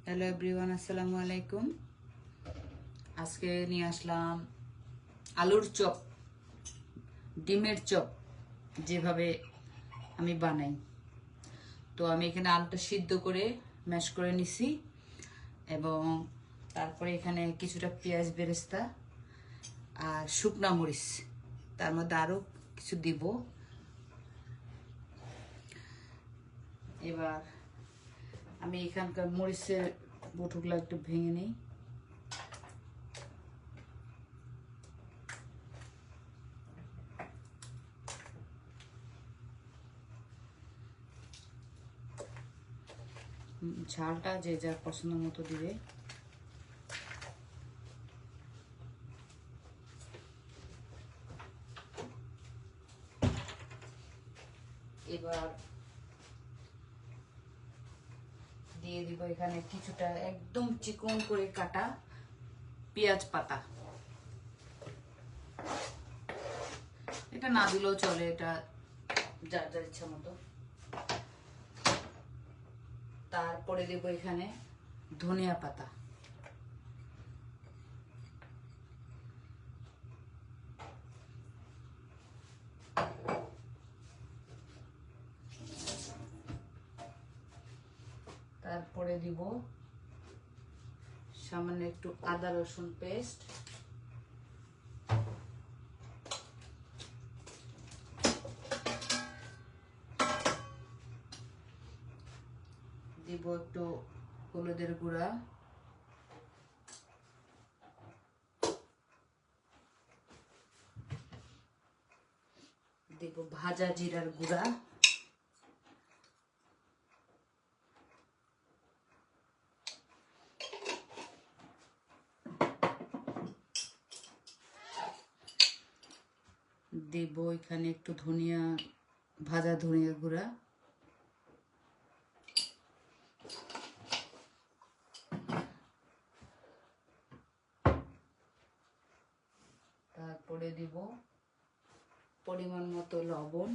Hello everyone, আসসালামু আলাইকুম। আজকে নিয়ে আসলাম আলুর চপ, ডিমের চপ, যেভাবে আমি বানাই। তো আমি এখানে আলুটা সিদ্ধ করে ম্যাশ করে নিছি এবং তারপরে এখানে কিছুটা পেঁয়াজ বেরেস্তা আর শুকনা মরিচ, তার মধ্যে আরও কিছু দিব। এবার আমি এখানকার মরিচের বটুগুলো একটু ভেঙে নিই। ঝালটা যে যার পছন্দ মতো দিবে। এবার দিয়ে দিব এখানে কিছুটা একদম চিকন করে কাটা পেঁয়াজ পাতা। এটা না দিলেও চলে, এটা যার যার ইচ্ছা মতো। তারপরে দেব এখানে ধনিয়া পাতা, তারপরে দিব সামান্য একটু আদা রসুন পেস্ট, দিব একটু হলুদের গুঁড়া, দিব ভাজা জিরার গুঁড়া, দেব এখানে একটু ধনিয়া, ভাজা ধনিয়া গুঁড়া, তারপরে দিব পরিমাণ মতো লবণ,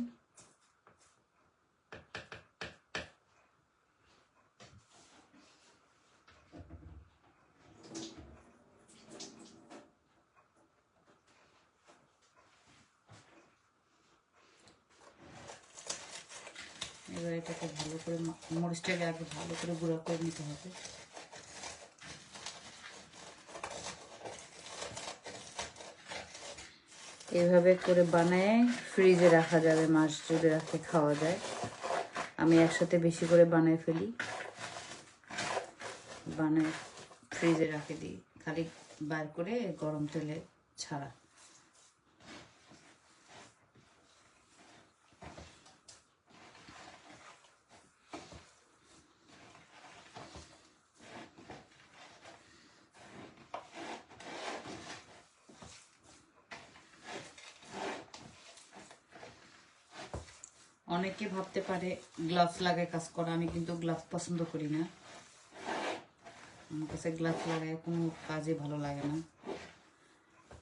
এবার এটাকে ভালো করে মরিচটাকে আগে ভালো করে গুঁড়া করে নিতে হবে। এভাবে করে বানায় ফ্রিজে রাখা যাবে, মাস জুড়ে রাখে খাওয়া যায়। আমি একসাথে বেশি করে বানায় ফেলি, বানায় ফ্রিজে রাখে দিই, খালি বার করে গরম তেলে ছাড়া। অনেকে ভাবতে পারে গ্লাভস লাগায় কাজ করা, আমি কিন্তু গ্লাভস পছন্দ করি না। আমার কাছে গ্লাভস লাগায় কোনো কাজে ভালো লাগে না,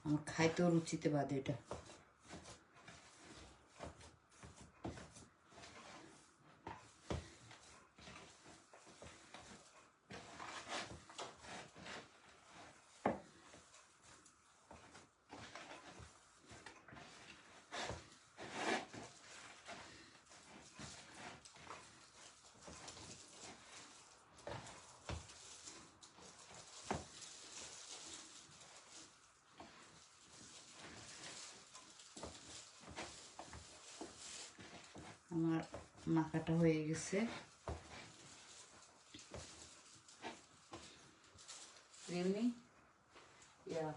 আমার খাইতেও রুচিতে বাদে এটা। আমার মাখাটা হয়ে গেছে। রিউনি ইয়া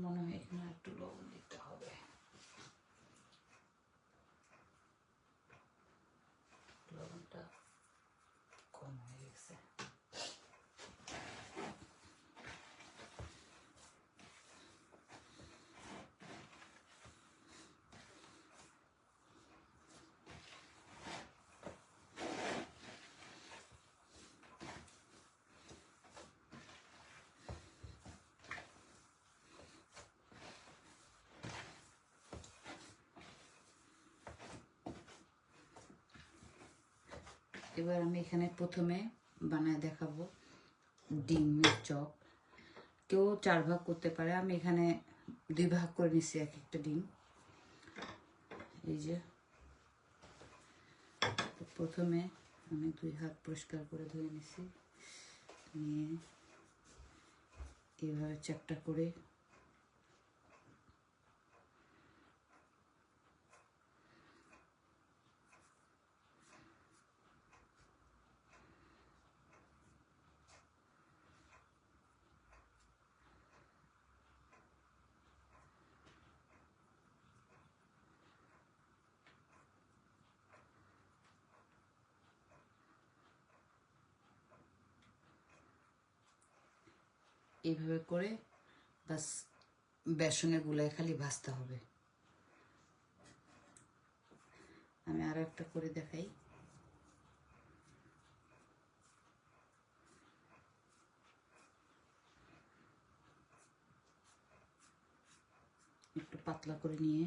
মনে হয় এখানে একটু লবণ দিতে এবার আমি এখানে প্রথমে বানায় দেখাবো ডিমের চপ। কেউ 4 ভাগ করতে পারে, আমি এখানে 2 ভাগ করে নিচ্ছি এক একটা ডিম। এই যে প্রথমে আমি 2 হাত পরিষ্কার করে ধুয়ে নিচ্ছি, নিয়ে এইভাবে চ্যাপটা করে এইভাবে করে বাস বেসনে গুলায় খালি ভাজতে হবে। আমি আরো একটা করে দেখাই। একটু পাতলা করে নিয়ে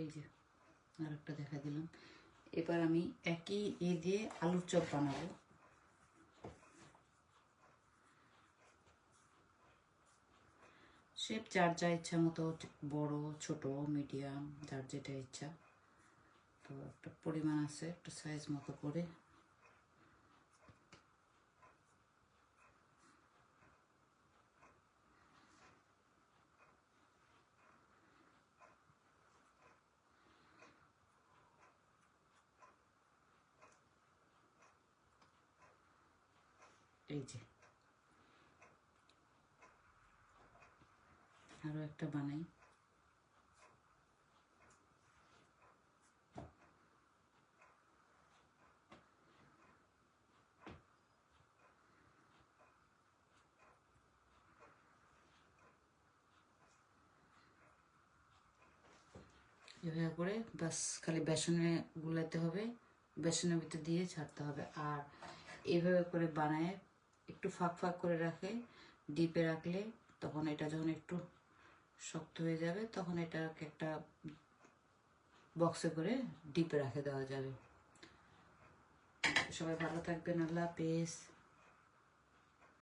এই যে আর একটা দেখা দিলাম। এবার আমি একই দিয়ে আলুর চপ বানাবো। শেপ যার যা ইচ্ছা মতো, বড় ছোট মিডিয়াম যার যেটা ইচ্ছা। তো একটা পরিমাণ আছে, একটা সাইজ মতো করে এই যে আরো একটা বানাই। এভাবে করে বাস খালি বেসনে গুলাতে হবে, বেসনের ভিতর দিয়ে ছাড়তে হবে। আর এইভাবে করে বানায় একটু ফাঁক ফাঁক করে রাখে, ডিপে রাখলে তখন এটা যখন একটু শক্ত হয়ে যাবে তখন এটাকে একটা বক্সে করে ডিপে রাখে দেওয়া যাবে। সবাই ভালো থাকবেন, আল্লাহ হাফেজ।